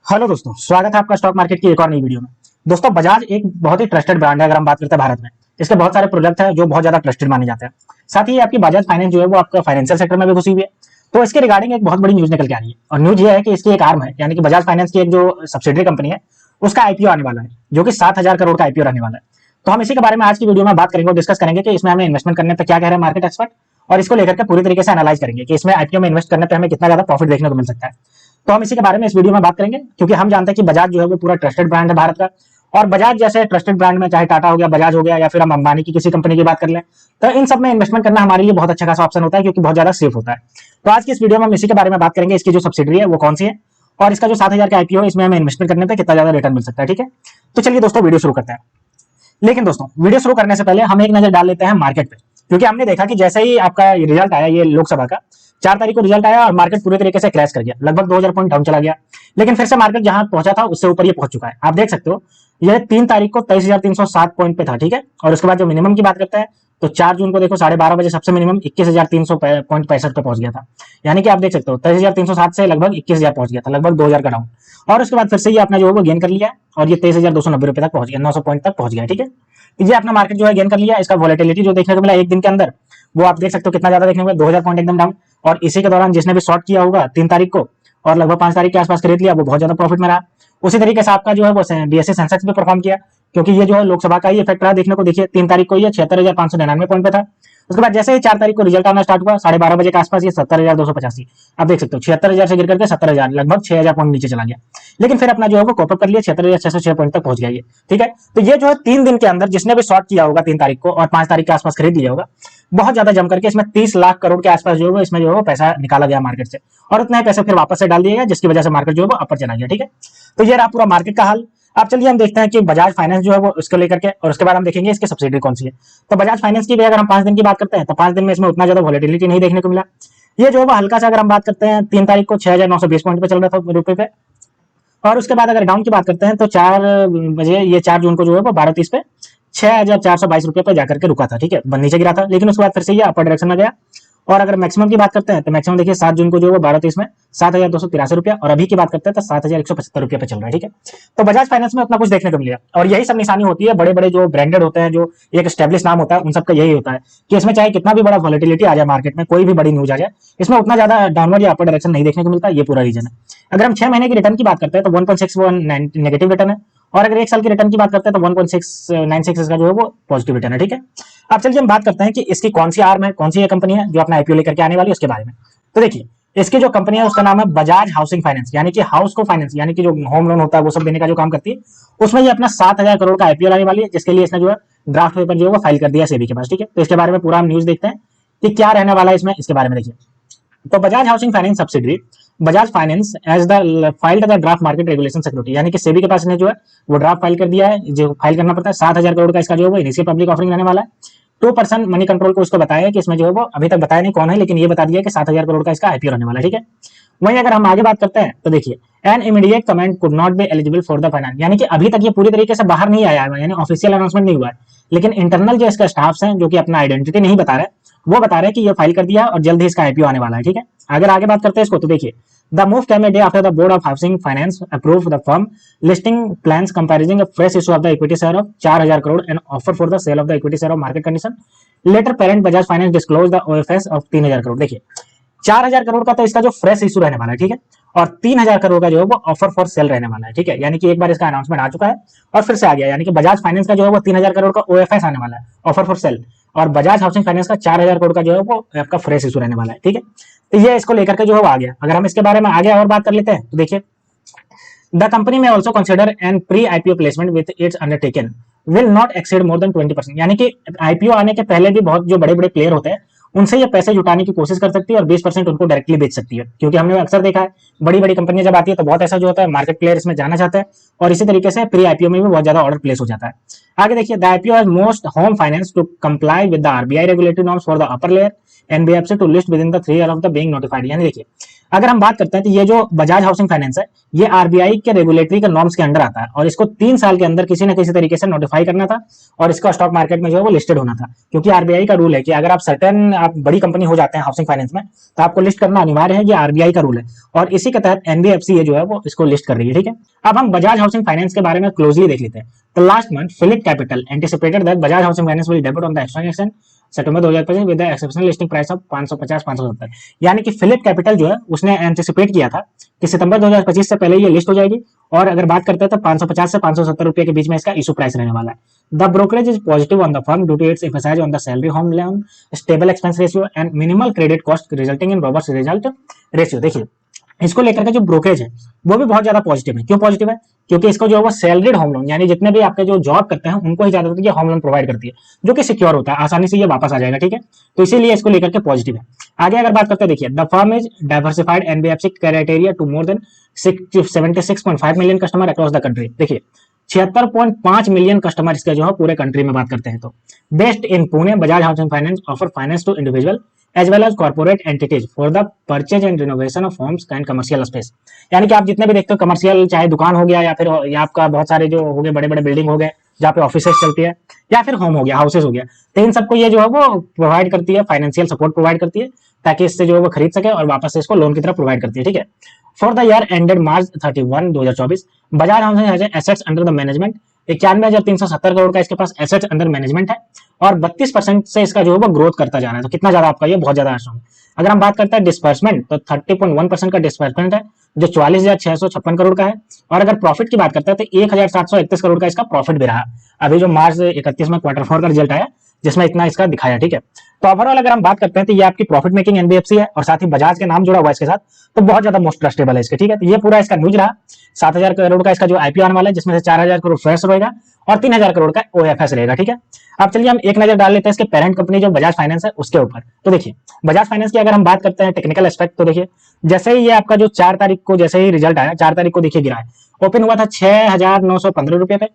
Hello दोस्तों, स्वागत है आपका स्टॉक मार्केट की एक और नई वीडियो में। दोस्तों, बजाज एक बहुत ही ट्रस्टेड ब्रांड है। अगर हम बात करते हैं भारत में, इसके बहुत सारे प्रोडक्ट हैं जो बहुत ज्यादा ट्रस्टेड माने जाते हैं। साथ ही आपकी बजाज फाइनेंस जो है वो आपका फाइनेंशियल सेक्टर में भी घुसी हुई है। तो इसके रिगार्डिंग एक बहुत बड़ी न्यूज निकल के आ रही है, और न्यूज ये है कि इसकी एक आर्म है, यानी कि बजाज फाइनेंस की एक जो सब्सिडरी कंपनी है, उसका आईपीओ आने वाला है, जो कि 7,000 करोड़ का आईपीओ रहने वाला है। तो हम इसी के बारे में आज की वीडियो में बात करेंगे और डिस्कस करेंगे कि इसमें हमें इन्वेस्टमेंट करने पर क्या कह रहे हैं मार्केट एक्सपर्ट, और इसको लेकर के पूरी तरीके से एनालाइज करेंगे कि इसमें आईपीओ में इन्वेस्ट करने पर हमें कितना ज्यादा प्रॉफिट देखने को मिल सकता है। तो हम इसी के बारे में इस वीडियो में बात करेंगे, क्योंकि हम जानते हैं कि बजाज जो है वो पूरा ट्रस्टेड ब्रांड है भारत का। और बजाज जैसे ट्रस्टेड ब्रांड में चाहे टाटा हो गया, बजाज हो गया, या फिर हम अंबानी की किसी कंपनी की बात कर लें, तो इन सब में इन्वेस्टमेंट करना हमारे लिए बहुत अच्छा खासा ऑप्शन होता है, क्योंकि बहुत ज्यादा सेफ होता है। तो आज की इस वीडियो में हम इसी के बारे में बात करेंगे, इसकी जो सब्सिडरी है वो कौन सी है, और इसका जो 7,000 का आईपीओ है, इसमें हमें इन्वेस्टमेंट करने पर कितना ज्यादा रिटर्न मिल सकता है। ठीक है, तो चलिए दोस्तों वीडियो शुरू करते हैं। लेकिन दोस्तों, वीडियो शुरू करने से पहले हम एक नजर डाल लेते हैं मार्केट पे, क्योंकि हमने देखा कि जैसे ही आपका रिजल्ट आया, ये लोकसभा का 4 तारीख को रिजल्ट आया, और मार्केट पूरी तरीके से क्रैश कर गया, लगभग 2,000 पॉइंट डाउन चला गया। लेकिन फिर से मार्केट जहां पहुंचा था उससे ऊपर ये पहुंच चुका है। आप देख सकते हो, ये 3 तारीख को 23,307 पॉइंट पे था। ठीक है, और उसके बाद जो मिनिमम की बात करते हैं, तो 4 जून को देखो 12:30 बजे सबसे मिनिमम 21,300.65 पे पहुंच गया था। यानी कि आप देख सकते हो 23,307 से लगभग 21,000 पहुंच गया था, लगभग 2,000 का डाउन। और उसके बाद फिर से ये अपना जो है वो गेन कर लिया, और ये 23,290 रुपए तक पहुंच गया, 900 पॉइंट तक पहुंच गया। ठीक है, तो ये अपना मार्केट जो है गेन कर लिया। इसका वॉलेटिलिटी जो देखने को मिला एक दिन के अंदर, वो आप देख सकते हो कितना ज्यादा देखने को मिला, 2,000 पॉइंट एकदम डाउन। और इसी के दौरान जिसने भी शॉर्ट किया होगा 3 तारीख को, और लगभग 5 तारीख के आसपास खरीद लिया, वो बहुत ज्यादा प्रॉफिट में रहा। उसी तरीके से आपका जो है वो बीएसई सेंसेक्स भी परफॉर्म किया, क्योंकि ये जो है लोकसभा का ही इफेक्ट रहा। देखने को देखिए 3 तारीख को ये 76,599 पॉइंट पे था। उसके बाद जैसे ही 4 तारीख को रिजल्ट आना स्टार्ट हुआ, 12:30 बजे के आसपास ये 70,285, आप देख सकते हो 76,000 से गिर करके 70,000, लगभग 6,000 पॉइंट नीचे चला गया। लेकिन फिर अपना जो है वो कॉपअप कर लिया, 76,606 पॉइंट तक पहुंच गया ये। ठीक है, तो ये जो है 3 दिन के अंदर जिसने भी शॉर्ट किया होगा 3 तारीख को, और 5 तारीख के आसपास खरीद लिया होगा, बहुत ज्यादा जम करके इसमें 30 लाख करोड़ के आसपास जो है इसमें जो है पैसा निकाला गया मार्केट से, और उतना ही पैसा फिर वापस से डाल दिया गया, जिसकी वजह से मार्केट जो है वो अपर चला गया। ठीक है, तो ये रहा पूरा मार्केट का हाल। अब चलिए हम देखते हैं कि बजाज फाइनेंस जो है वो इसको लेकर के, और उसके बाद हम देखेंगे इसकी सब्सिडी कौन सी है। तो बजाज फाइनेंस की भी अगर हम 5 दिन की बात करते हैं, तो 5 दिन में इसमें उतना ज्यादा वॉलेटिलिटी नहीं देखने को मिला। ये जो है वो हल्का सा, अगर हम बात करते हैं 3 तारीख को 6,920 पॉइंट पे चल रहा था रुपए पे। और उसके बाद अगर डाउन की बात करते हैं, तो 4 बजे, ये 4 जून को जो है वो 12:30 पे 6,422 रुपए पे जाकर के रुका था। ठीक है, नीचे गिरा था, लेकिन उसके बाद फिर से ये अपर डायरेक्शन में गया। और अगर मैक्सिमम की बात करते हैं, तो मैक्सिमम देखिए 7 जून को जो है 12:30 में 7,283 रुपया, और अभी की बात करते हैं तो 7,175 रुपये पे चल रहा है। ठीक है, तो बजाज फाइनेंस में उतना कुछ देखने को मिलेगा, और यही सब निशानी होती है बड़े बड़े जो ब्रांडेड होते हैं, जो एक स्टेब्लिश नाम होता है, उन सबका यही होता है कि इसमें चाहे कितना भी बड़ा वॉलेटिलिटी आ जाए मार्केट में, कोई भी बड़ी न्यूज आ जाए, इसमें उतना ज्यादा डाउनवर्ड या अपर डायरेक्शन नहीं देखने को मिलता। ये पूरा रीजन है। अगर हम 6 महीने की रिटर्न की बात करते हैं, तो 1.61 नेगेटिव रिटर्न है, और अगर 1 साल की रिटर्न की बात करते हैं, तो 1.696 इसका जो है वो पॉजिटिव रिटर्न है। ठीक है, अब चलिए हम बात करते हैं कि इसकी कौन सी आर्म है, कौन सी कंपनी है जो अपना आईपीओ लेकर के आने वाली है, उसके बारे में। तो देखिए, इसकी जो कंपनी है उसका नाम है बजाज हाउसिंग फाइनेंस, यानी कि हाउस को फाइनेंस, यानी कि जो होम लोन होता है वो सब देने का जो काम करती है, उसमें ये अपना 7,000 करोड़ का आईपीओ लाने वाली है, जिसके लिए इसने जो है ड्राफ्ट पेपर जो है वो फाइल कर दिया सेबी के पास। ठीक है, तो इसके बारे में पूरा हम न्यूज देखते हैं कि क्या रहने वाला है इसमें, इसके बारे में देखिए। तो Bajaj housing finance subsidiary Bajaj finance has the filed the draft market regulation security, यानी कि सेबी के पास ने जो है वो ड्राफ्ट फाइल कर दिया है, जो फाइल करना पड़ता है। 7,000 करोड़ का इसका जो है वो इनिशियल पब्लिक ऑफरिंग रहने वाला है। 2% मनी कंट्रोल को उसको बताया है कि इसमें जो है वो अभी तक बताया नहीं कौन है, लेकिन ये बता दिया कि 7,000 करोड़ का इसका आईपीओ रहने वाला है। ठीक है, वहीं अगर हम आगे बात करते हैं, तो देखिए an immediate comment could not be eligible for the finance, यानी कि अभी तक ये पूरी तरीके से बाहर नहीं आया है, यानी ऑफिशियल अनाउंसमेंट नहीं हुआ है, लेकिन इंटरनल जो इसका स्टाफ है जो कि अपना आइडेंटिटी नहीं बता रहे, वो बता रहे हैं कि ये फाइल कर दिया है और जल्द ही इसका आईपीओ आने वाला है। ठीक है, अगर आगे बात करते हैं इसको, तो देखिए the move came a day after the board of housing finance approve the firm listing plans comprising a fresh issue of the equity share of 4,000 crore and offer for the sale of the equity share of market condition later parent Bajaj finance disclose the OFS of 3,000 crore. देखिए 4,000 करोड़ का तो इसका जो fresh issue रहने वाला है। ठीक है, और 3,000 करोड़ का जो है वो ऑफर फॉर सेल रहने वाला है। ठीक है, यानी कि एक बार इसका अनाउंसमेंट आ चुका है और फिर से आ गया, यानी कि बजाज फाइनेंस का जो है वो 3,000 करोड़ का ओएफएस आने वाला है, ऑफर फॉर सेल, और बजाज हाउसिंग फाइनेंस का 4,000 करोड़ का जो है वो आपका फ्रेश इशू रहने वाला है। ठीक है, तो ये इसको लेकर के जो है वो आ गया। अगर हम इसके बारे में आगे और बात कर लेते हैं, तो देखिए द कंपनी में also consider N pre IPO placement with its undertaken will not exceed more than 20%, यानी कि आईपीओ आने के पहले भी बहुत जो बड़े बड़े प्लेयर होते हैं उनसे ये पैसे जुटाने की कोशिश कर सकती है, और 20% उनको डायरेक्टली बेच सकती है, क्योंकि हमने अक्सर देखा है बड़ी बड़ी कंपनियां जब आती है तो बहुत ऐसा जो होता है मार्केट प्लेयर इसमें जाना चाहते हैं, और इसी तरीके से प्री आईपीओ में भी बहुत ज्यादा ऑर्डर प्लेस हो जाता है। आगे देखिए the IPO has most home finance to comply with the RBI regulatory norms for the upper layer NBFC to list with in the 3 year of the being notified, यानी देखिए अगर हम बात करते हैं तो ये जो बजाज हाउसिंग फाइनेंस है, ये आरबीआई के रेगुलेटरी के नॉर्म्स के अंडर आता है और इसको 3 साल के अंदर किसी न किसी तरीके से नोटिफाई करना था और इसका स्टॉक मार्केट में जो है वो लिस्टेड होना था। क्योंकि आरबीआई का रूल है कि अगर आप बड़ी कंपनी हो जाते हैं हाउसिंग फाइनेंस में, तो आपको लिस्ट करना अनिवार्य है, ये आरबीआई का रूल है और इसी के तहत एनबीएफसी जो है वो इसको लिस्ट कर रही है। ठीक है, अब हम बजाज हाउसिंग फाइनेंस के बारे में क्लोजली देख लेते हैं। तो last month Phillip Capital anticipated that Bajaj housing finance will debut on the exchange September 2025 with the exceptional listing price of 550-570। यानी कि फिलिप कैपिटल जो है उसने एंटिसिपेट किया था कि सितंबर 2025 से पहले ये लिस्ट हो जाएगी और अगर बात करते हैं तो 550 से 570 रुपए के बीच में इसका इशू प्राइस रहने वाला है। The brokerage is positive on the firm due to its emphasise on the salary home loan, stable expense ratio and minimal credit cost resulting in robust result ratio. देखिए, इसको लेकर के जो ब्रोकरेज है वो भी बहुत ज्यादा पॉजिटिव है। क्यों पॉजिटिव है? क्योंकि इसको जो है वो सैलरीड होम लोन, यानी जितने भी आपके जो जॉब करते हैं उनको ही ज्यादातर ये होम लोन प्रोवाइड करती है, जो कि सिक्योर होता है, आसानी से ये वापस आ जाएगा। ठीक है, तो इसीलिए इसको लेकर के पॉजिटिव है। आगे अगर बात करते हैं, देखिए, the firm is diversified NBFC criteria to more than 76.5 million customer across the country. देखिए, 76.5 मिलियन कस्टमर इसके जो है पूरे कंट्री में बात करते हैं। तो based in Pune, Bajaj housing finance offer finance to individual as well as corporate entities for the purchase and renovation of homes and commercial space. यानी कि आप जितने भी देखते हो कमर्शियल, चाहे दुकान हो गया या फिर या आपका बहुत सारे जो हो गए बड़े बड़े बिल्डिंग हो गए जहाँ पे ऑफिसेस चलती है, या फिर होम हो गया, हाउसेस हो गया, तो इन सबको ये जो है वो प्रोवाइड करती है, फाइनेंशियल सपोर्ट प्रोवाइड करती है ताकि इससे जो है वो खरीद सके और वापस से इसको लोन की तरह प्रोवाइड करती है। ठीक है, for the year ended March 31, 2024, Bajaj housing has assets under the management 91,370 crore का इसके पास एसेट्स अंडर मैनेजमेंट है और 32% से इसका जो है वो ग्रोथ करता जा रहा है। तो कितना ज्यादा आपका ये बहुत ज्यादा स्ट्रॉन्ग। अगर हम बात करते हैं डिस्पर्समेंट, तो 30.1% का डिस्पर्समेंट है जो 44,656 करोड़ का है। और अगर प्रॉफिट की बात करते हैं तो 1,731 करोड़ का इसका प्रॉफिट भी रहा अभी जो मार्च 31 में Q4 का रिजल्ट आया, जिसमें इतना इसका दिखाया। ठीक है, तो ओवरऑल अगर हम बात करते हैं तो ये आपकी प्रॉफिट मेकिंग एनबीएफसी है और साथ ही बजाज के नाम जुड़ा हुआ है इसके साथ, तो बहुत ज्यादा मोस्ट ट्रस्टेबल है इसके। ठीक है, तो ये पूरा इसका न्यूज रहा। 7,000 करोड़ का इसका जो आईपीओ आने वाला है, जिसमें से 4,000 करोड़ फ्रेश रहेगा और 3,000 करोड़ का ओएफएस रहेगा। ठीक है, अब चलिए हम एक नजर डाल लेते हैं इसके पेरेंट कंपनी जो बजाज फाइनेंस है उसके ऊपर। तो देखिए, बजाज फाइनेंस की अगर हम बात करते हैं टेक्निकल एस्पेक्ट, तो देखिए, जैसे ही ये आपका जो 4 तारीख को जैसे ही रिजल्ट आया, 4 तारीख को देखिए गिरा है, ओपन हुआ था 6,915 रुपए पे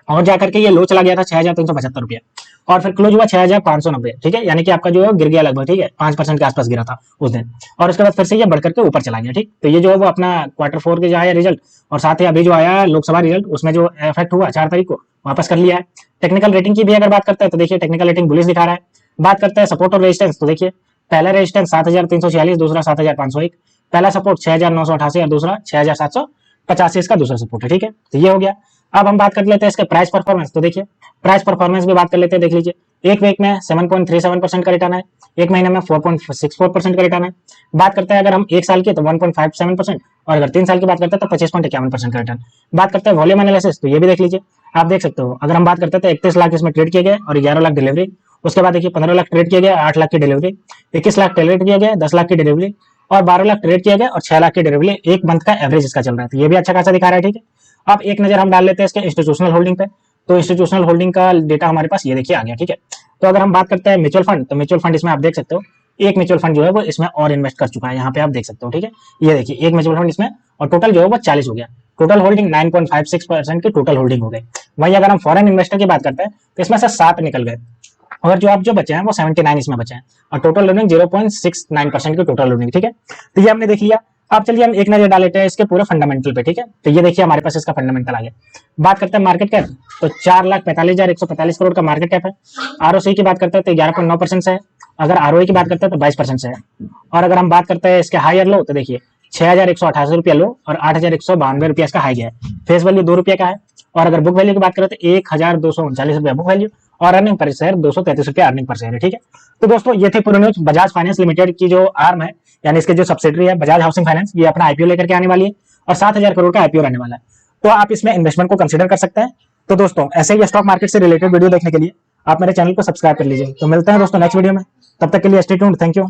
और जाकर के ये लो चला गया था 6,375 रुपया और फिर क्लोज हुआ 6,590। ठीक है, यानी कि आपका जो है गिर गया लगभग। ठीक है, 5% के आसपास गिरा था उस दिन और उसके बाद फिर से ये बढ़ करके ऊपर चला गया। ठीक, तो ये जो है वो अपना Q4 के जो आया रिजल्ट और साथ ही अभी जो आया लोकसभा रिजल्ट, उसमें जो इफेक्ट हुआ 4 तारीख को वापस कर लिया है। टेक्निकल रेटिंग की भी अगर बात करते हैं तो देखिए, टेक्निकल रेटिंग बुलिश दिखा रहा है। बात करते हैं सपोर्ट और रेजिस्टेंस, तो देखिए, पहला रेजिस्टेंस 7,346, दूसरा 7,501, पहला सपोर्ट 6,988 और दूसरा 6,785 इसका दूसरा सपोर्ट है। ठीक है, तो ये हो गया। अब हम बात कर लेते हैं इसके प्राइस परफॉर्मेंस, तो देखिए, प्राइस परफॉर्मेंस भी बात कर लेते हैं। देख लीजिए, एक वीक में 7.37% का रिटर्न है, एक महीने में 4.64% का रिटर्न है। बात करते हैं अगर हम एक साल की तो 1.57% और अगर 3 साल की बात करते हैं तो 25.51% का रिटर्न। बात करते हैं वॉल्यूम एनालिसिस, तो ये भी देख लीजिए, आप देख सकते हो। अगर हम बात करते हैं तो 31 लाख इसमें ट्रेड किए गए और 11 लाख डिलीवरी। उसके बाद देखिए 15 लाख ट्रेड किए गए, 8 लाख की डिलीवरी, 21 लाख ट्रेड किए गए, 10 लाख की डिलीवरी और 12 लाख ट्रेड किए गए और 6 लाख की डिलीवरी। एक मंथ का एवरेज इसका चल रहा है, तो ये भी अच्छा खासा दिखा रहा है। ठीक है, अब एक नजर हम डाल लेते हैं इसके इंस्टीट्यूशनल होल्डिंग पे, तो इंस्टीट्यूशनल होल्डिंग का डेटा हमारे पास ये देखिए आ गया। ठीक है, तो अगर हम बात करते हैं म्यूचुअल फंड, तो म्यूचुअल फंड इसमें आप देख सकते हो एक म्यूचुअल फंड जो है वो इसमें और इन्वेस्ट कर चुका है, यहाँ पे आप देख सकते हो। ठीक है, ये देखिए एक म्यूचुअल फंड इसमें और टोटल जो है वो 40 हो गया। टोटल होल्डिंग 9.56% की टोटल होल्डिंग हो गई। वहीं अगर हम फॉरेन इन्वेस्टर की बात करते हैं तो इसमें से 7 निकल गए और जो आप जो बचे हैं वो 79 इसमें बचे हैं और टोटल होल्डिंग 0.69% की टोटल होल्डिंग। ठीक है, तो ये हमने देख लिया। अब चलिए हम एक नजर डाल लेते हैं इसके पूरे फंडामेंटल पे। ठीक है, तो ये देखिए हमारे पास इसका फंडामेंटल आ गया। बात करते हैं मार्केट कैप, तो 4,45,145 करोड़ का मार्केट कैप है। आरओसी की बात करते हैं तो 11.9% से है। अगर आरओई की बात करते हैं तो 22% से है। और अगर हम बात करते हैं इसके हाई और लो, तो देखिए 6,188 रुपया लो और 8,192 रुपया इसका हाई गया है। फेस वैल्यू 2 रुपया का है। और अगर बुक वैल्यू की बात करें तो 1,239 रुपया बुक वैल्यू और अर्निंग पर शेयर 233 रुपया अर्निंग पर शेयर है। ठीक है, तो दोस्तों ये थे पूरी न्यूज। बजाज फाइनेंस लिमिटेड की जो आर्म है, यानी इसके जो सब्सिडरी है बजाज हाउसिंग फाइनेंस, ये अपना आईपीओ लेकर के आने वाली है और 7,000 करोड़ का आईपीओ रहने वाला है। तो आप इसमें इन्वेस्टमेंट को कंसीडर कर सकते हैं। तो दोस्तों ऐसे ही स्टॉक मार्केट से रिलेटेड वीडियो देखने के लिए आप मेरे चैनल को सब्सक्राइब कर लीजिए। तो मिलते हैं दोस्तों नेक्स्ट वीडियो में, तब तक के लिए स्टे ट्यून्ड। Thank you.